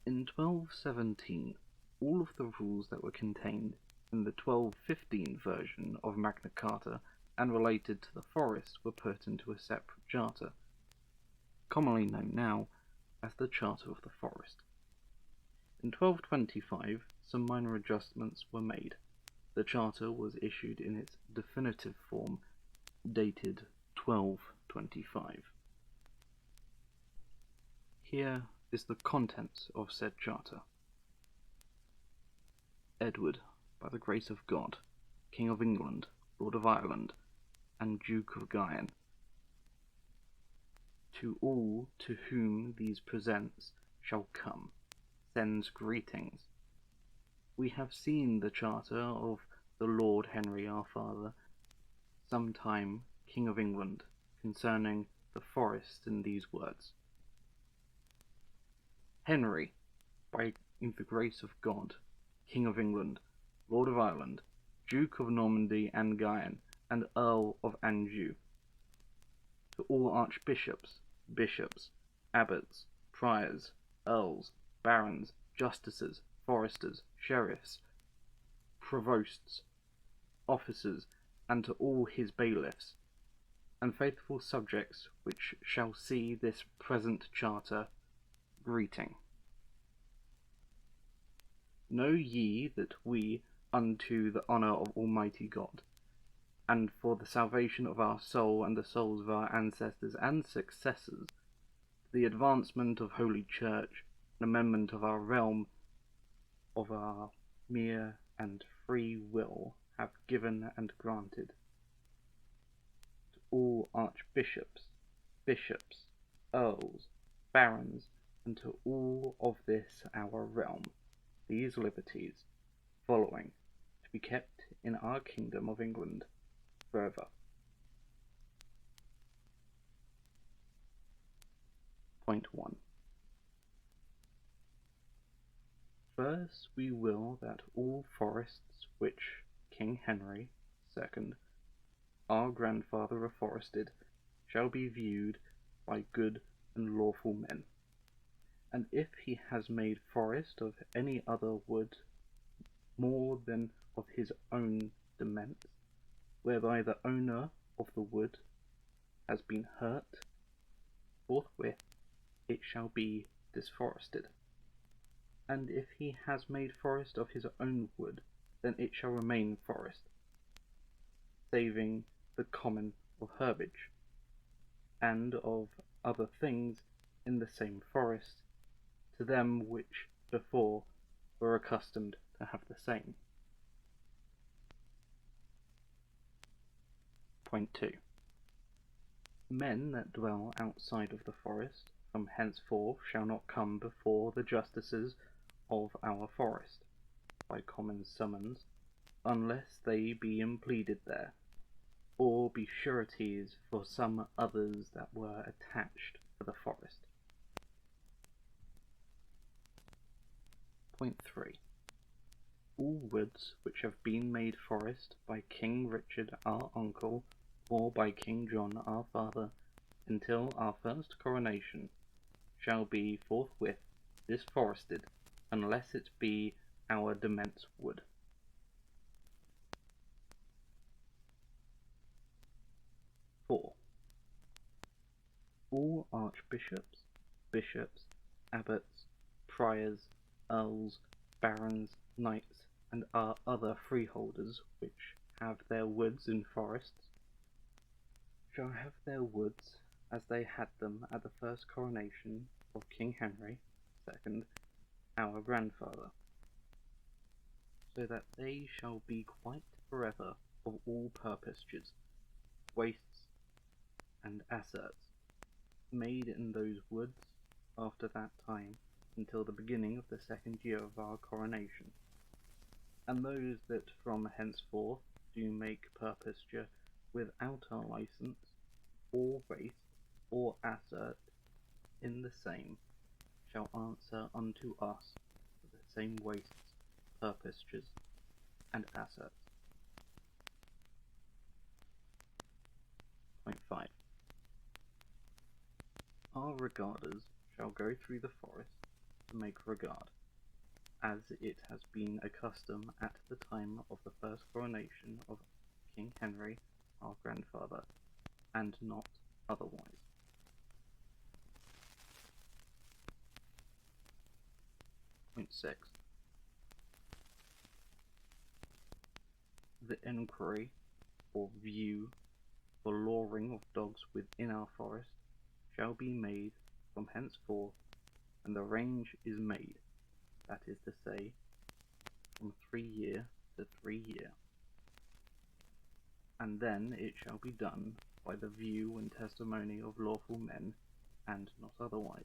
In 1217, all of the rules that were contained in the 1215 version of Magna Carta and related to the forest were put into a separate charter, commonly known now as the Charter of the Forest. In 1225, some minor adjustments were made. The charter was issued in its definitive form, dated 1225. Here is the contents of said charter. Edward, by the grace of God, King of England, Lord of Ireland, and Duke of Guyenne, to all to whom these presents shall come, sends greetings. We have seen the charter of the Lord Henry our father, sometime King of England, concerning the forest in these words. Henry, by the grace of God, King of England, Lord of Ireland, Duke of Normandy and Guyenne, and Earl of Anjou, to all archbishops, bishops, abbots, priors, earls, barons, justices, foresters, sheriffs, provosts, officers, and to all his bailiffs, and faithful subjects which shall see this present charter, greeting. Know ye that we, unto the honour of Almighty God, and for the salvation of our soul and the souls of our ancestors and successors, the advancement of Holy Church, an amendment of our realm, of our mere and free will, have given and granted. To all archbishops, bishops, earls, barons, and to all of this our realm, these liberties following, to be kept in our kingdom of England forever. Point 1. First, we will that all forests which King Henry II, our grandfather, afforested, shall be viewed by good and lawful men. And if he has made forest of any other wood more than of his own demesne, whereby the owner of the wood has been hurt, forthwith it shall be disforested. And if he has made forest of his own wood, then it shall remain forest, saving the common of herbage, and of other things in the same forest, to them which before were accustomed to have the same. Point 2. Men that dwell outside of the forest from henceforth shall not come before the justices of our forest by common summons, unless they be impleaded there, or be sureties for some others that were attached to the forest. Point 3. All woods which have been made forest by King Richard our uncle, or by King John our father, until our first coronation, shall be forthwith disforested, unless it be our demesne wood. All archbishops, bishops, abbots, priors, earls, barons, knights, and our other freeholders which have their woods in forests, shall have their woods as they had them at the first coronation of King Henry II, our grandfather, so that they shall be quite forever of all purposes, wastes, and asserts, made in those woods after that time until the beginning of the second year of our coronation. And those that from henceforth do make purposure without our license, or waste, or assert in the same, shall answer unto us for the same wastes, purpostures, and asserts. Point 5. Our regarders shall go through the forest, to make regard, as it has been a custom at the time of the first coronation of King Henry, our grandfather, and not otherwise. Point 6. The enquiry or view for lawing of dogs within our forest shall be made from henceforth, and the range is made, that is to say, from 3 year to 3 year. And then it shall be done by the view and testimony of lawful men, and not otherwise.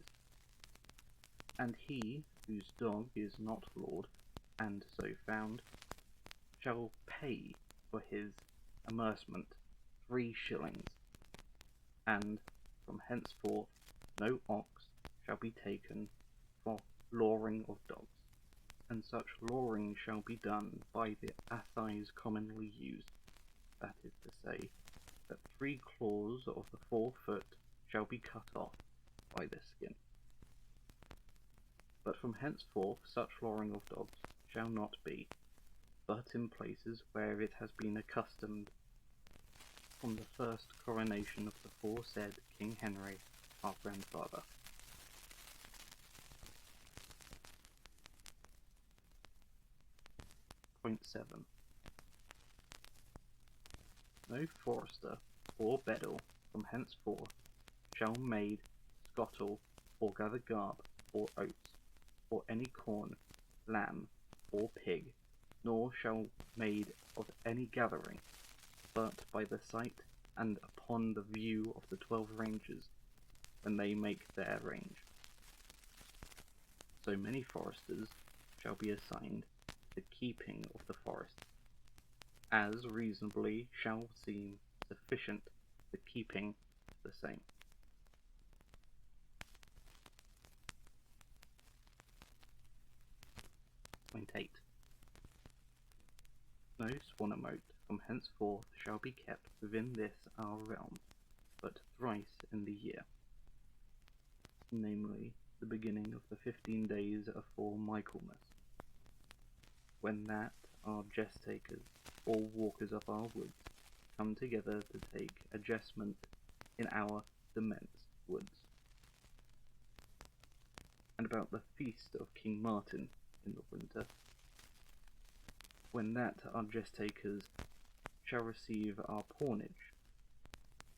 And he whose dog is not lawed, and so found, shall pay for his amercement 3 shillings, and from henceforth no ox shall be taken for lawing of dogs, and such lawing shall be done by the assize commonly used, that is to say, that 3 claws of the 4 foot shall be cut off by the skin. But from henceforth such lawing of dogs shall not be, but in places where it has been accustomed from the first coronation of the foresaid King Henry, our grandfather. Point 7. No forester or beddle from henceforth shall maid, scottle, or gather garb, or oats, or any corn, lamb, or pig, nor shall made of any gathering, but by the sight and upon the view of the 12 ranges, when they make their range. So many foresters shall be assigned the keeping of the forest, as reasonably shall seem sufficient the keeping the same. Point 8. No swannemote from henceforth shall be kept within this our realm, but thrice in the year, namely the beginning of the 15 days afore Michaelmas, when that our jest-takers, or walkers of our woods, come together to take adjustment in our demesne woods, and about the feast of King Martin in the winter, when that our jest-takers shall receive our pawnage,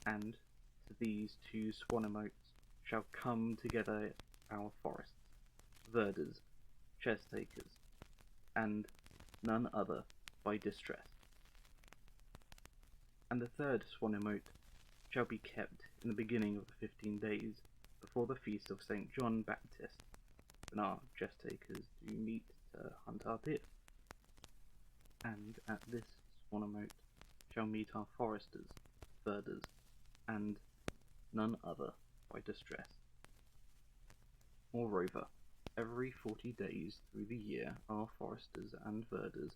and to these 2 swannemotes shall come together our forests, verders, chest-takers, and none other by distress. And the 3rd swannemote shall be kept in the beginning of the 15 days before the feast of St. John Baptist, when our jest-takers do meet to hunt our deer. And at this swannemote shall meet our foresters, verders, and none other by distress. Moreover, every 40 days through the year our foresters and verders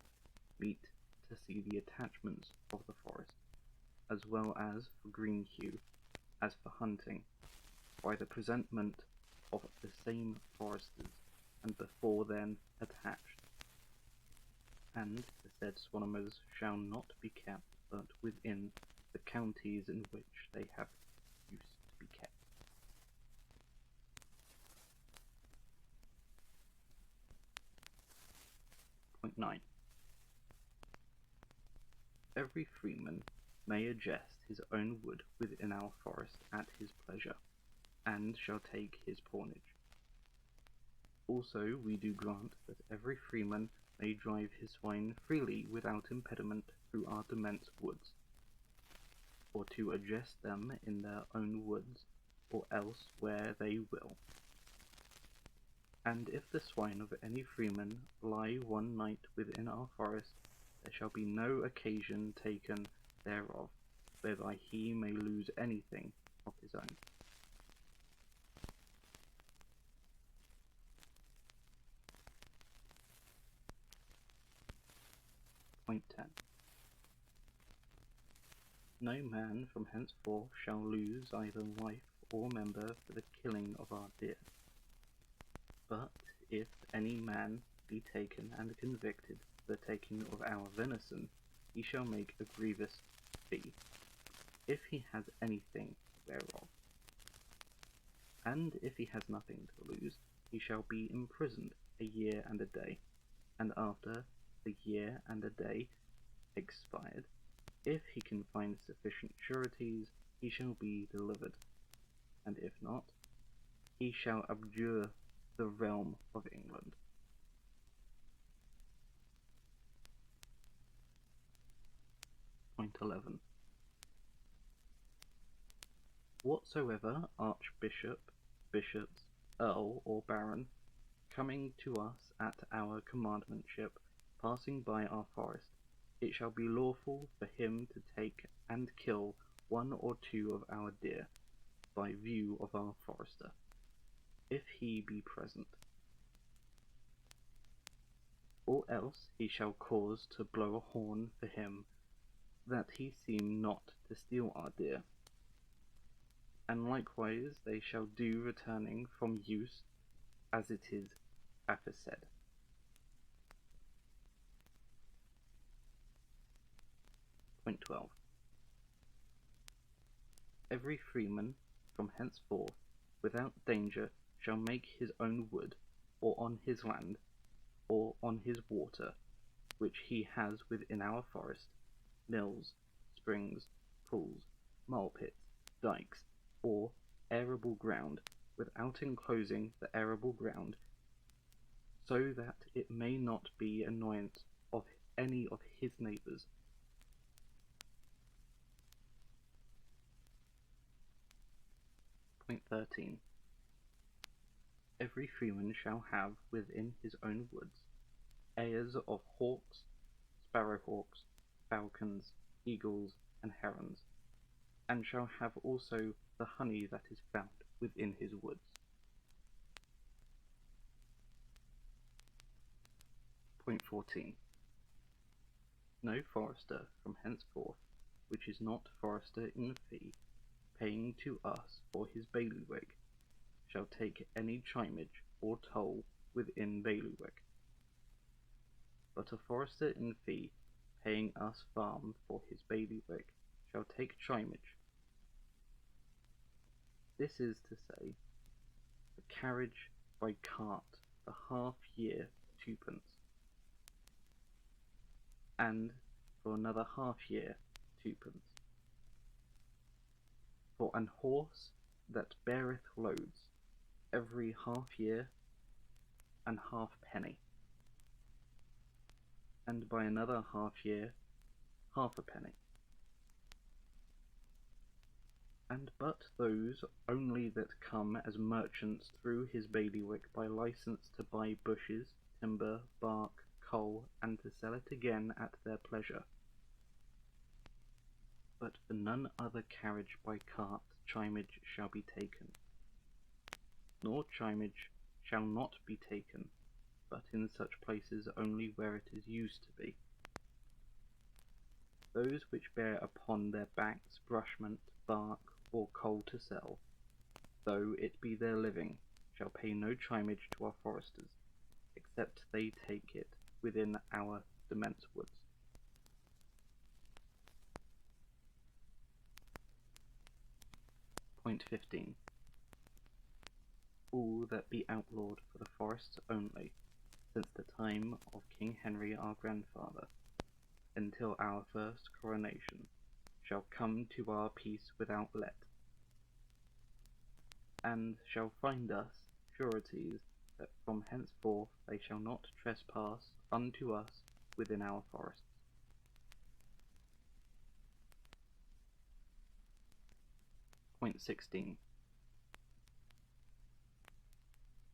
meet to see the attachments of the forest, as well as for green hue, as for hunting, by the presentment of the same foresters, and before then attached. And the said swannemers shall not be kept but within the counties in which they have used to be kept. Point 9. Every freeman may adjust his own wood within our forest at his pleasure, and shall take his pawnage. Also we do grant that every freeman may drive his swine freely without impediment through our demesne woods, or to adjust them in their own woods, or else where they will. And if the swine of any freeman lie one night within our forest, there shall be no occasion taken thereof, whereby he may lose anything of his own. Point 10. No man from henceforth shall lose either wife or member for the killing of our deer. But If any man be taken and convicted for the taking of our venison, he shall make a grievous fee, if he has anything thereof. And if he has nothing to lose, he shall be imprisoned a year and a day, and after the year and a day expired, if he can find sufficient sureties, he shall be delivered, and if not, he shall abjure the realm of England. Point 11. Whatsoever archbishop, bishops, earl, or baron, coming to us at our commandmentship, passing by our forest, it shall be lawful for him to take and kill one or two of our deer, by view of our forester, if he be present. Or else he shall cause to blow a horn for him, that he seem not to steal our deer. And likewise they shall do returning from use, as it is aforesaid. Point 12. Every freeman from henceforth, without danger, shall make his own wood, or on his land, or on his water, which he has within our forest, mills, springs, pools, mole-pits, dikes, or arable ground, without enclosing the arable ground, so that it may not be annoyance of any of his neighbours. Point 13. Every freeman shall have within his own woods heirs of hawks, sparrowhawks, falcons, eagles, and herons, and shall have also the honey that is found within his woods. Point 14. No forester from henceforth, which is not forester in fee, paying to us for his bailiwick, shall take any chimage or toll within bailiwick. But a forester in fee, paying us farm for his bailiwick, shall take chimage. This is to say, the carriage by cart for half year 2d, and for another half year 2d. For an horse that beareth loads, every half year and halfpenny, and by another half year half-a-penny. And but those only that come as merchants through his bailiwick by license to buy bushes, timber, bark, coal, and to sell it again at their pleasure. But for none other carriage by cart chimage shall be taken, nor chimage shall not be taken, but in such places only where it is used to be. Those which bear upon their backs brushment, bark, or coal to sell, though it be their living, shall pay no chimage to our foresters, except they take it within our demesne woods. Point 15. All that be outlawed for the forests only, since the time of King Henry our grandfather, until our first coronation, shall come to our peace without let, and shall find us sureties that from henceforth they shall not trespass unto us within our forests. Point 16.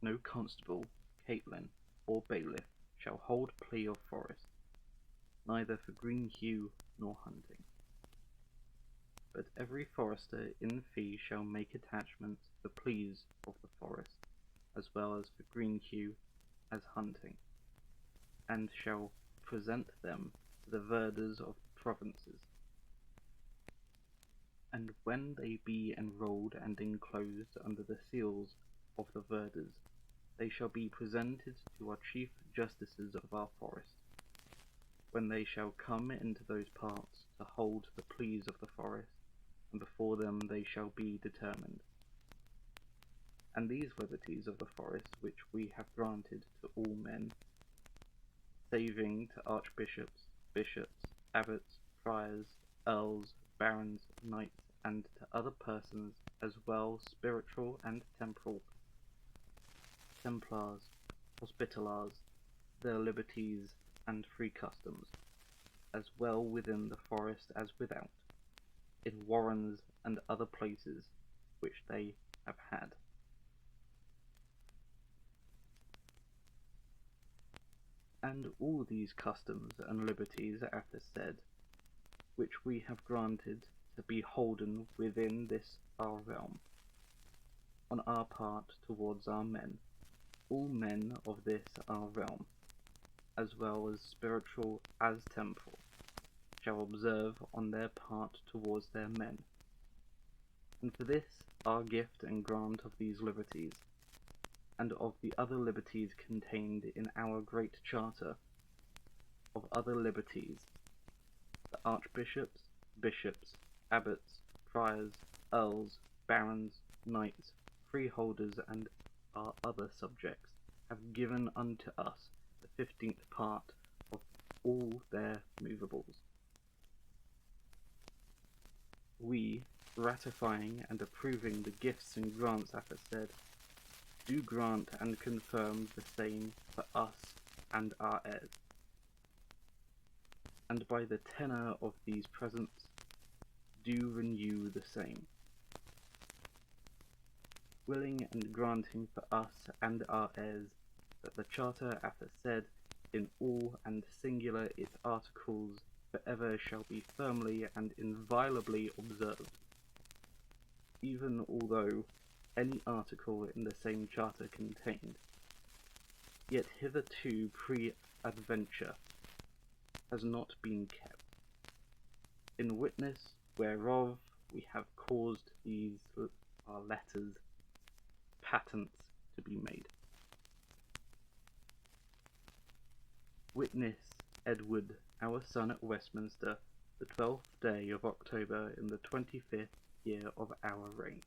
No constable, catelyn, or bailiff shall hold plea of forest, neither for green hue nor hunting. But every forester in fee shall make attachment to the pleas of the forest, as well as for green hue as hunting, and shall present them to the verders of provinces. And when they be enrolled and enclosed under the seals of the verders, they shall be presented to our chief justices of our forest, when they shall come into those parts to hold the pleas of the forest, and before them they shall be determined. And these liberties of the forest which we have granted to all men, saving to archbishops, bishops, abbots, friars, earls, barons, knights, and to other persons as well spiritual and temporal, templars, hospitallars, their liberties and free customs, as well within the forest as without, in warrens and other places which they have had. And all these customs and liberties aforesaid, which we have granted to be holden within this our realm, on our part towards our men, all men of this our realm, as well as spiritual as temporal, shall observe on their part towards their men. And for this our gift and grant of these liberties, and of the other liberties contained in our great charter, of other liberties, the archbishops, bishops, abbots, friars, earls, barons, knights, freeholders, and our other subjects, have given unto us the 15th part of all their movables. We, ratifying and approving the gifts and grants aforesaid, do grant and confirm the same for us and our heirs. And by the tenor of these presents, do renew the same, willing and granting for us and our heirs that the charter aforesaid in all and singular its articles for ever shall be firmly and inviolably observed, even although any article in the same charter contained, yet hitherto pre-adventure, has not been kept, in witness whereof we have caused these our letters patents to be made. Witness Edward, our son at Westminster, the 12th day of October in the 25th year of our reign.